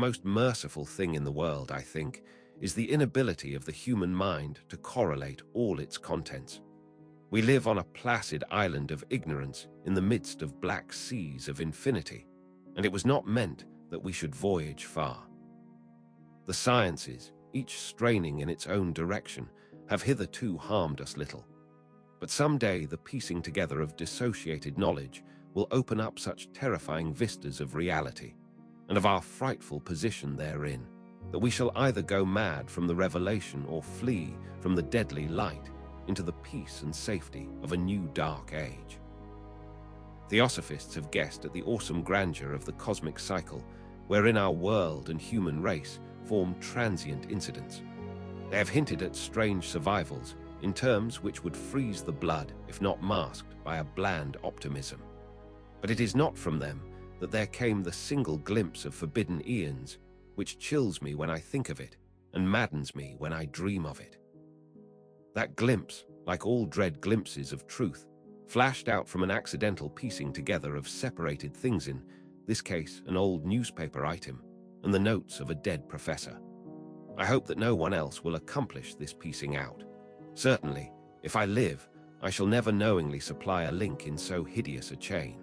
most merciful thing in the world, I think, is the inability of the human mind to correlate all its contents. We live on a placid island of ignorance in the midst of black seas of infinity, and it was not meant that we should voyage far. The sciences, each straining in its own direction, have hitherto harmed us little. But someday the piecing together of dissociated knowledge will open up such terrifying vistas of reality, and of our frightful position therein, that we shall either go mad from the revelation or flee from the deadly light into the peace and safety of a new dark age. Theosophists have guessed at the awesome grandeur of the cosmic cycle, wherein our world and human race form transient incidents. They have hinted at strange survivals in terms which would freeze the blood if not masked by a bland optimism. But it is not from them that there came the single glimpse of forbidden eons, which chills me when I think of it and maddens me when I dream of it. That glimpse, like all dread glimpses of truth, flashed out from an accidental piecing together of separated things, in this case an old newspaper item and the notes of a dead professor. I hope that no one else will accomplish this piecing out. Certainly, if I live, I shall never knowingly supply a link in so hideous a chain.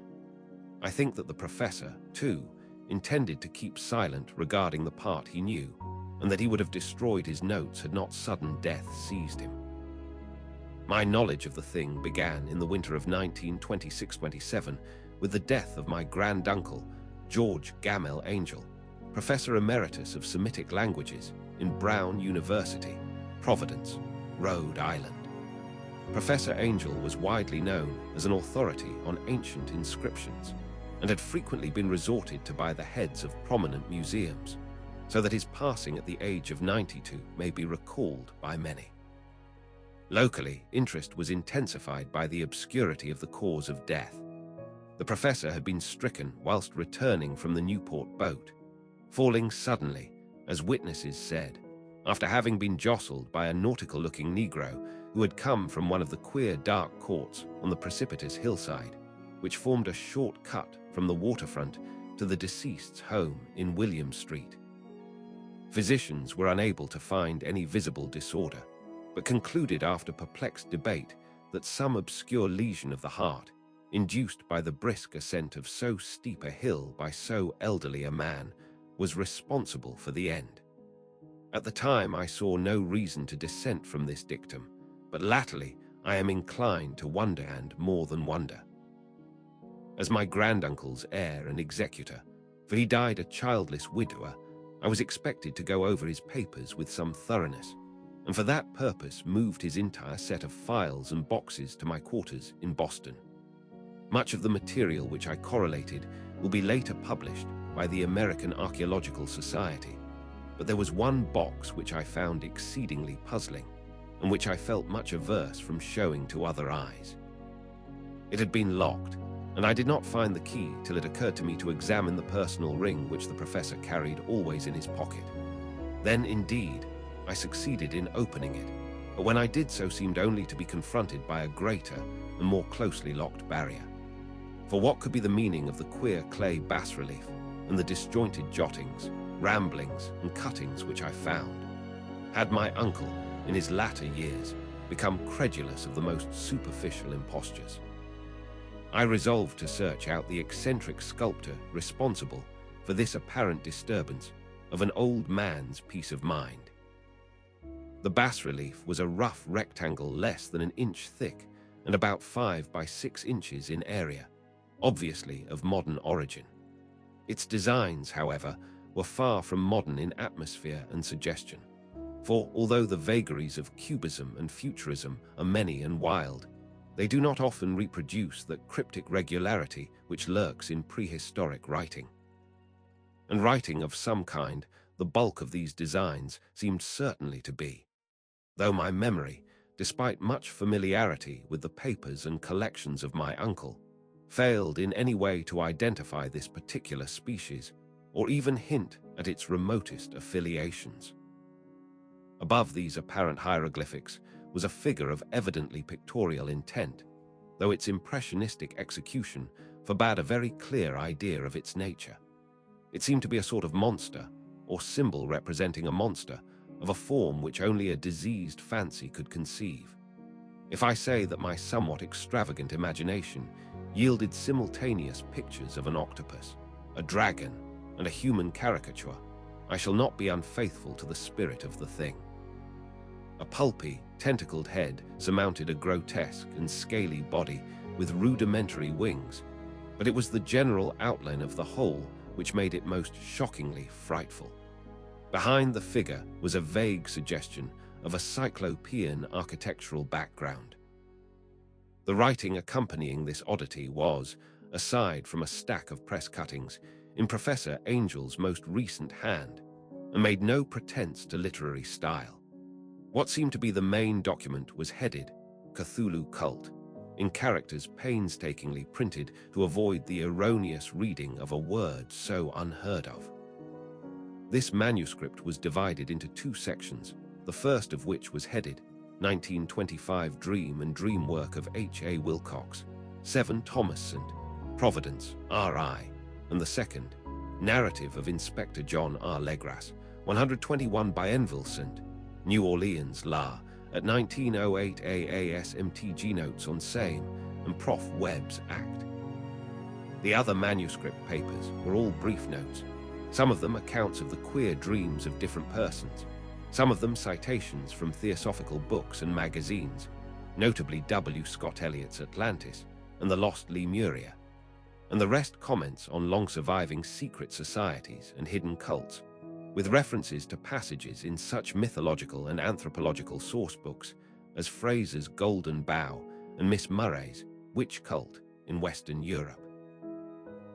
I think that the professor, too, intended to keep silent regarding the part he knew, and that he would have destroyed his notes had not sudden death seized him. My knowledge of the thing began in the winter of 1926-27 with the death of my granduncle, George Gamel Angell, Professor Emeritus of Semitic Languages in Brown University, Providence, Rhode Island. Professor Angell was widely known as an authority on ancient inscriptions and had frequently been resorted to by the heads of prominent museums, so that his passing at the age of 92 may be recalled by many. Locally, interest was intensified by the obscurity of the cause of death. The professor had been stricken whilst returning from the Newport boat, falling suddenly, as witnesses said, after having been jostled by a nautical-looking Negro who had come from one of the queer dark courts on the precipitous hillside, which formed a short cut from the waterfront to the deceased's home in William Street. Physicians were unable to find any visible disorder, but concluded after perplexed debate that some obscure lesion of the heart, induced by the brisk ascent of so steep a hill by so elderly a man, was responsible for the end. At the time I saw no reason to dissent from this dictum, but latterly I am inclined to wonder and more than wonder. As my granduncle's heir and executor, for he died a childless widower, I was expected to go over his papers with some thoroughness, and for that purpose moved his entire set of files and boxes to my quarters in Boston. Much of the material which I correlated will be later published by the American Archaeological Society, but there was one box which I found exceedingly puzzling, and which I felt much averse from showing to other eyes. It had been locked, and I did not find the key till it occurred to me to examine the personal ring which the professor carried always in his pocket. Then, indeed, I succeeded in opening it, but when I did so seemed only to be confronted by a greater and more closely locked barrier. For what could be the meaning of the queer clay bas-relief and the disjointed jottings, ramblings, and cuttings which I found? Had my uncle, in his latter years, become credulous of the most superficial impostures? I resolved to search out the eccentric sculptor responsible for this apparent disturbance of an old man's peace of mind. The bas-relief was a rough rectangle less than an inch thick and about 5 by 6 inches in area, obviously of modern origin. Its designs, however, were far from modern in atmosphere and suggestion, for although the vagaries of cubism and futurism are many and wild, they do not often reproduce that cryptic regularity which lurks in prehistoric writing. And writing of some kind, the bulk of these designs seemed certainly to be, though my memory, despite much familiarity with the papers and collections of my uncle, failed in any way to identify this particular species, or even hint at its remotest affiliations. Above these apparent hieroglyphics was a figure of evidently pictorial intent, though its impressionistic execution forbade a very clear idea of its nature. It seemed to be a sort of monster, or symbol representing a monster of a form which only a diseased fancy could conceive. If I say that my somewhat extravagant imagination yielded simultaneous pictures of an octopus, a dragon, and a human caricature, I shall not be unfaithful to the spirit of the thing. A pulpy, tentacled head surmounted a grotesque and scaly body with rudimentary wings, but it was the general outline of the whole which made it most shockingly frightful. Behind the figure was a vague suggestion of a cyclopean architectural background. The writing accompanying this oddity was, aside from a stack of press cuttings, in Professor Angell's most recent hand, and made no pretense to literary style. What seemed to be the main document was headed Cthulhu Cult, in characters painstakingly printed to avoid the erroneous reading of a word so unheard of. This manuscript was divided into two sections, the first of which was headed 1925 Dream and Dream Work of H.A. Wilcox, 7 Thomas & Providence, R.I., and the second, Narrative of Inspector John R. Legras, 121 Bienville St. New Orleans, La, at 1908 AAS MTG Notes on Same and Prof. Webb's Act. The other manuscript papers were all brief notes, some of them accounts of the queer dreams of different persons, some of them citations from theosophical books and magazines, notably W. Scott Eliot's Atlantis and The Lost Lemuria, and the rest comments on long-surviving secret societies and hidden cults, with references to passages in such mythological and anthropological sourcebooks as Fraser's Golden Bough and Miss Murray's Witch Cult in Western Europe.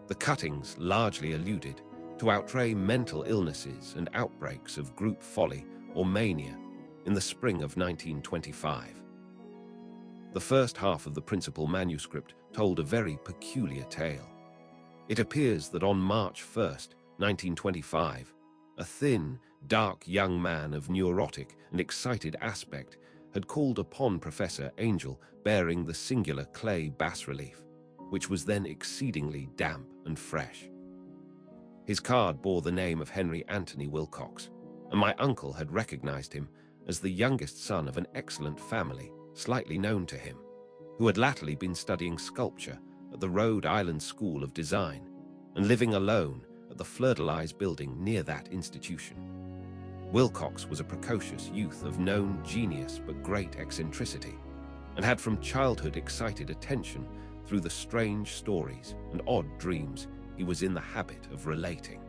The cuttings largely alluded to outre mental illnesses and outbreaks of group folly or mania in the spring of 1925. The first half of the principal manuscript told a very peculiar tale. It appears that on March 1st, 1925, a thin, dark young man of neurotic and excited aspect had called upon Professor Angell bearing the singular clay bas-relief, which was then exceedingly damp and fresh. His card bore the name of Henry Anthony Wilcox, and my uncle had recognized him as the youngest son of an excellent family slightly known to him, who had latterly been studying sculpture at the Rhode Island School of Design and living alone at the Fleur-de-Lis building near that institution. Wilcox was a precocious youth of known genius but great eccentricity, and had from childhood excited attention through the strange stories and odd dreams he was in the habit of relating.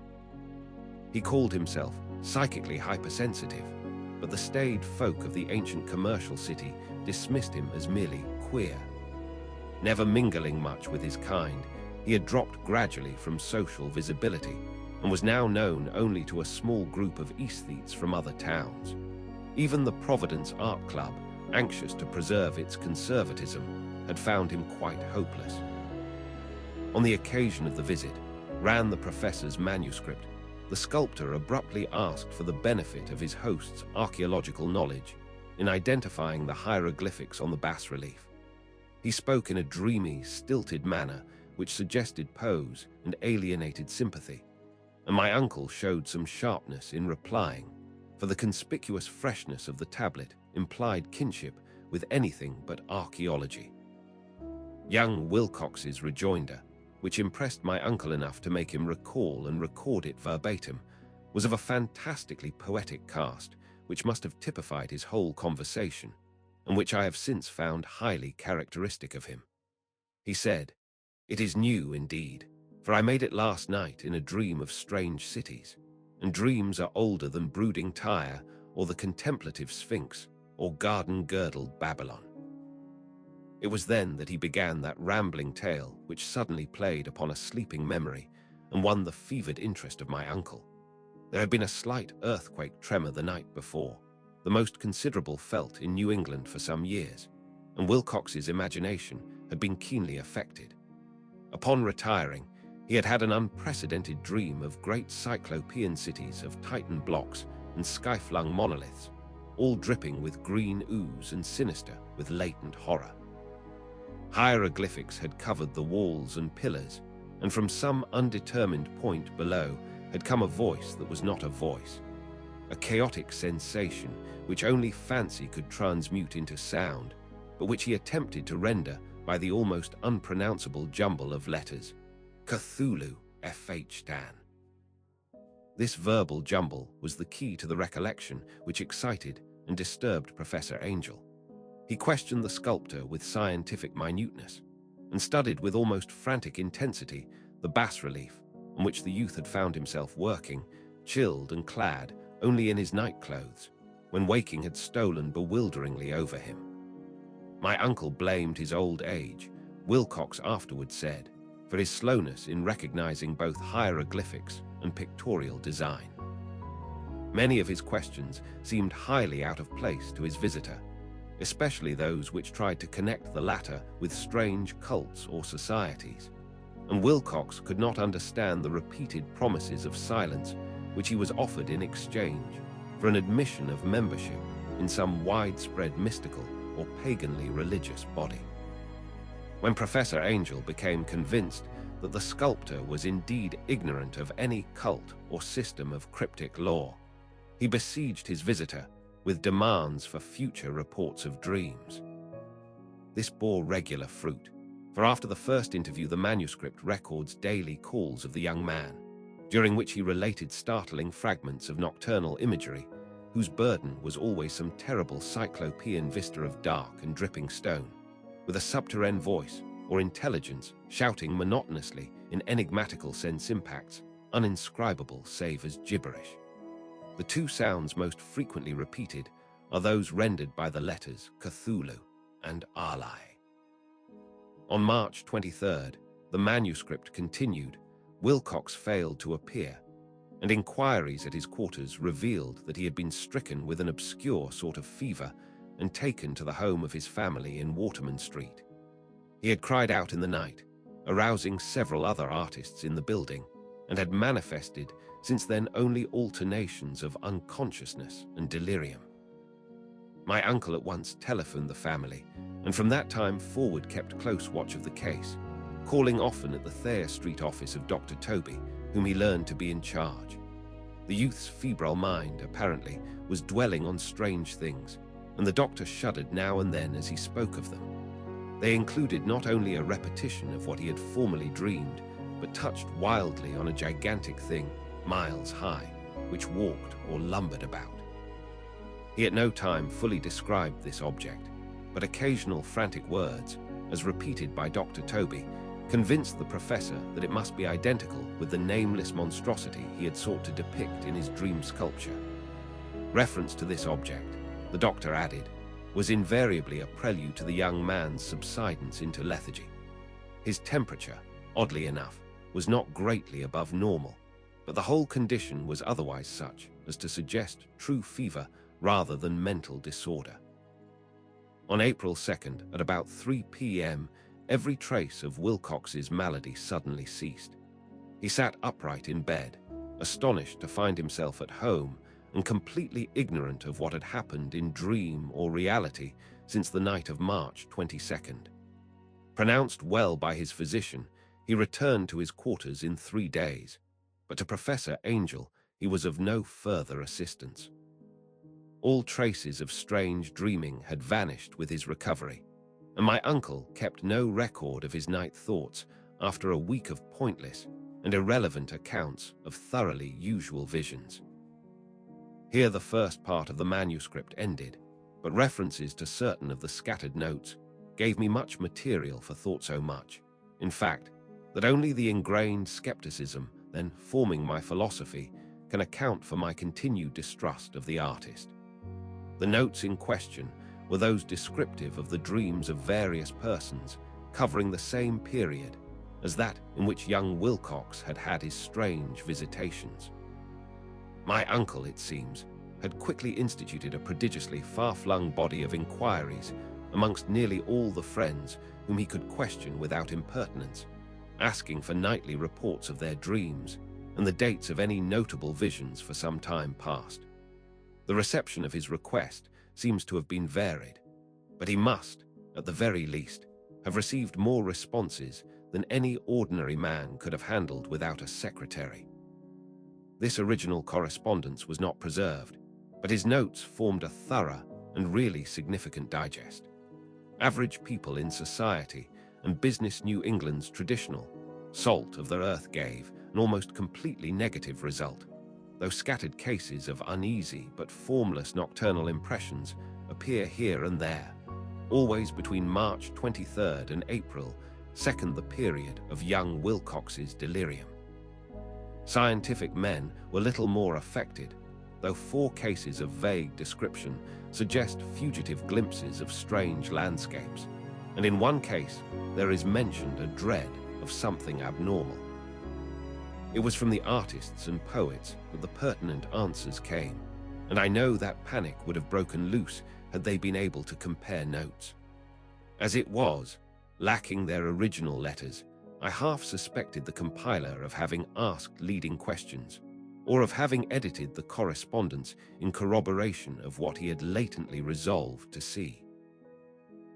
He called himself psychically hypersensitive, but the staid folk of the ancient commercial city dismissed him as merely queer. Never mingling much with his kind, he had dropped gradually from social visibility and was now known only to a small group of aesthetes from other towns. Even the Providence Art Club, anxious to preserve its conservatism, had found him quite hopeless. On the occasion of the visit, ran the professor's manuscript, the sculptor abruptly asked for the benefit of his host's archaeological knowledge in identifying the hieroglyphics on the bas-relief. He spoke in a dreamy, stilted manner which suggested pose and alienated sympathy, and my uncle showed some sharpness in replying, for the conspicuous freshness of the tablet implied kinship with anything but archaeology. Young Wilcox's rejoinder, which impressed my uncle enough to make him recall and record it verbatim, was of a fantastically poetic cast which must have typified his whole conversation, and which I have since found highly characteristic of him. He said, "It is new indeed, for I made it last night in a dream of strange cities, and dreams are older than brooding Tyre or the contemplative Sphinx or garden-girdled Babylon." It was then that he began that rambling tale which suddenly played upon a sleeping memory and won the fevered interest of my uncle. There had been a slight earthquake tremor the night before, the most considerable felt in New England for some years, and Wilcox's imagination had been keenly affected. Upon retiring, he had had an unprecedented dream of great cyclopean cities of Titan blocks and sky-flung monoliths, all dripping with green ooze and sinister with latent horror. Hieroglyphics had covered the walls and pillars, and from some undetermined point below had come a voice that was not a voice, a chaotic sensation which only fancy could transmute into sound, but which he attempted to render by the almost unpronounceable jumble of letters. Cthulhu, F.H. Dan. This verbal jumble was the key to the recollection which excited and disturbed Professor Angell. He questioned the sculptor with scientific minuteness and studied with almost frantic intensity the bas-relief on which the youth had found himself working, chilled and clad only in his nightclothes, when waking had stolen bewilderingly over him. My uncle blamed his old age, Wilcox afterward said, for his slowness in recognizing both hieroglyphics and pictorial design. Many of his questions seemed highly out of place to his visitor, especially those which tried to connect the latter with strange cults or societies, and Wilcox could not understand the repeated promises of silence which he was offered in exchange for an admission of membership in some widespread mystical or paganly religious body. When Professor Angell became convinced that the sculptor was indeed ignorant of any cult or system of cryptic lore, he besieged his visitor with demands for future reports of dreams. This bore regular fruit, for after the first interview the manuscript records daily calls of the young man, during which he related startling fragments of nocturnal imagery, whose burden was always some terrible cyclopean vista of dark and dripping stone, with a subterranean voice or intelligence shouting monotonously in enigmatical sense impacts, uninscribable save as gibberish. The two sounds most frequently repeated are those rendered by the letters Cthulhu and Alai. On March 23rd, the manuscript continued. Wilcox failed to appear, and inquiries at his quarters revealed that he had been stricken with an obscure sort of fever and taken to the home of his family in Waterman Street. He had cried out in the night, arousing several other artists in the building, and had manifested since then only alternations of unconsciousness and delirium. My uncle at once telephoned the family, and from that time forward kept close watch of the case, calling often at the Thayer Street office of Dr. Toby, whom he learned to be in charge. The youth's febrile mind, apparently, was dwelling on strange things, and the doctor shuddered now and then as he spoke of them. They included not only a repetition of what he had formerly dreamed, but touched wildly on a gigantic thing, miles high, which walked or lumbered about. He at no time fully described this object, but occasional frantic words, as repeated by Dr. Toby, convinced the professor that it must be identical with the nameless monstrosity he had sought to depict in his dream sculpture. Reference to this object, the doctor added, was invariably a prelude to the young man's subsidence into lethargy. His temperature, oddly enough, was not greatly above normal, but the whole condition was otherwise such as to suggest true fever rather than mental disorder. On April 2nd, at about 3 p.m., every trace of Wilcox's malady suddenly ceased. He sat upright in bed, astonished to find himself at home and completely ignorant of what had happened in dream or reality since the night of March 22nd. Pronounced well by his physician, he returned to his quarters in 3 days, but to Professor Angell he was of no further assistance. All traces of strange dreaming had vanished with his recovery, and my uncle kept no record of his night thoughts after a week of pointless and irrelevant accounts of thoroughly usual visions. Here the first part of the manuscript ended, but references to certain of the scattered notes gave me much material for thought so much, in fact, that only the ingrained skepticism then forming my philosophy can account for my continued distrust of the artist. The notes in question were those descriptive of the dreams of various persons covering the same period as that in which young Wilcox had had his strange visitations. My uncle, it seems, had quickly instituted a prodigiously far-flung body of inquiries amongst nearly all the friends whom he could question without impertinence, asking for nightly reports of their dreams and the dates of any notable visions for some time past. The reception of his request seems to have been varied, but he must, at the very least, have received more responses than any ordinary man could have handled without a secretary. This original correspondence was not preserved, but his notes formed a thorough and really significant digest. Average people in society and business New England's traditional salt of the earth gave an almost completely negative result, though scattered cases of uneasy but formless nocturnal impressions appear here and there. Always between March 23rd and April 2nd, the period of young Wilcox's delirium. Scientific men were little more affected, though 4 cases of vague description suggest fugitive glimpses of strange landscapes, and in one case there is mentioned a dread of something abnormal. It was from the artists and poets that the pertinent answers came, and I know that panic would have broken loose had they been able to compare notes. As it was, lacking their original letters, I half suspected the compiler of having asked leading questions, or of having edited the correspondence in corroboration of what he had latently resolved to see.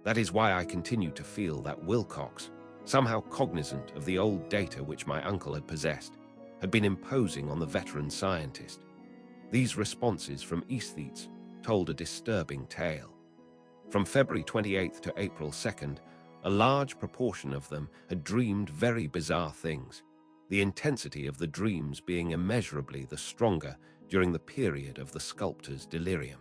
That is why I continued to feel that Wilcox, somehow cognizant of the old data which my uncle had possessed, had been imposing on the veteran scientist. These responses from aesthetes told a disturbing tale. From February 28th to April 2nd, a large proportion of them had dreamed very bizarre things, the intensity of the dreams being immeasurably the stronger during the period of the sculptor's delirium.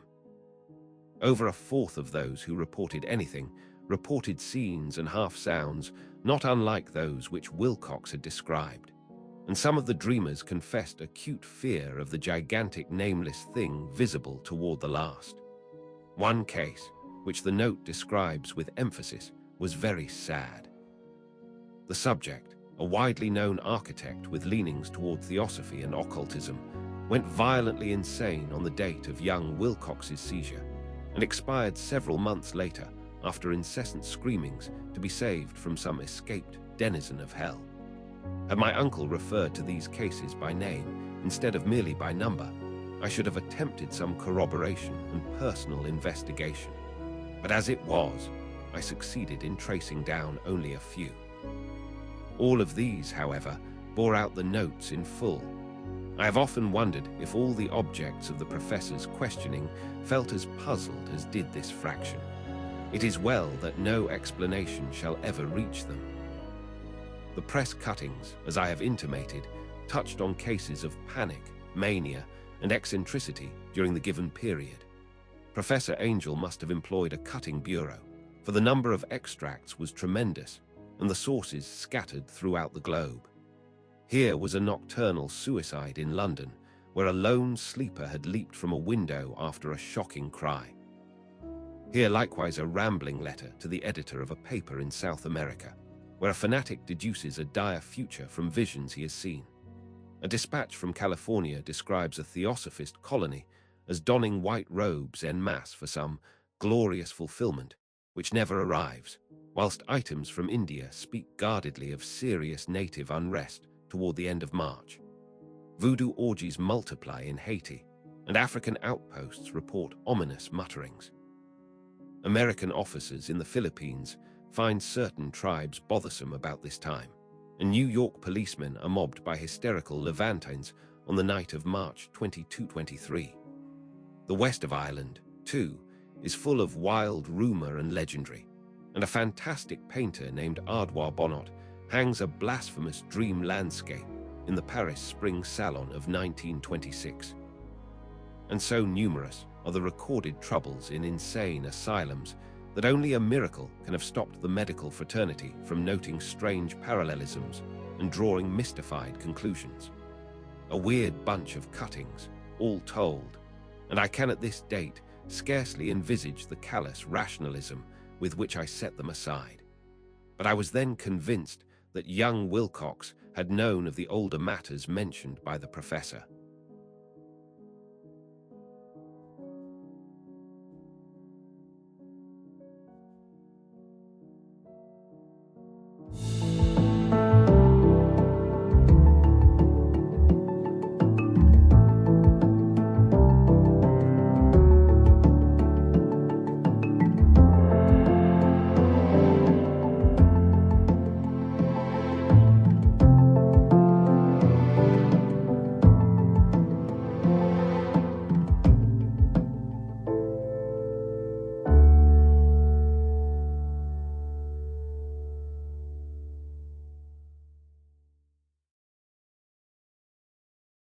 Over a fourth of those who reported anything reported scenes and half-sounds not unlike those which Wilcox had described, and some of the dreamers confessed acute fear of the gigantic nameless thing visible toward the last. One case, which the note describes with emphasis, was very sad. The subject, a widely known architect with leanings toward theosophy and occultism, went violently insane on the date of young Wilcox's seizure and expired several months later after incessant screamings to be saved from some escaped denizen of hell. Had my uncle referred to these cases by name instead of merely by number, I should have attempted some corroboration and personal investigation. But as it was, I succeeded in tracing down only a few. All of these, however, bore out the notes in full. I have often wondered if all the objects of the professor's questioning felt as puzzled as did this fraction. It is well that no explanation shall ever reach them. The press cuttings, as I have intimated, touched on cases of panic, mania, and eccentricity during the given period. Professor Angell must have employed a cutting bureau, for the number of extracts was tremendous, and the sources scattered throughout the globe. Here was a nocturnal suicide in London, where a lone sleeper had leaped from a window after a shocking cry. Here likewise a rambling letter to the editor of a paper in South America, where a fanatic deduces a dire future from visions he has seen. A dispatch from California describes a theosophist colony as donning white robes en masse for some glorious fulfillment, which never arrives, whilst items from India speak guardedly of serious native unrest toward the end of March. Voodoo orgies multiply in Haiti, and African outposts report ominous mutterings. American officers in the Philippines find certain tribes bothersome about this time, and New York policemen are mobbed by hysterical Levantines on the night of March 22-23. The west of Ireland, too, is full of wild rumor and legendary, and a fantastic painter named Ardwar Bonnot hangs a blasphemous dream landscape in the Paris Spring Salon of 1926. And so numerous are the recorded troubles in insane asylums that only a miracle can have stopped the medical fraternity from noting strange parallelisms and drawing mystified conclusions. A weird bunch of cuttings, all told, and I can at this date scarcely envisage the callous rationalism with which I set them aside. But I was then convinced that young Wilcox had known of the older matters mentioned by the professor,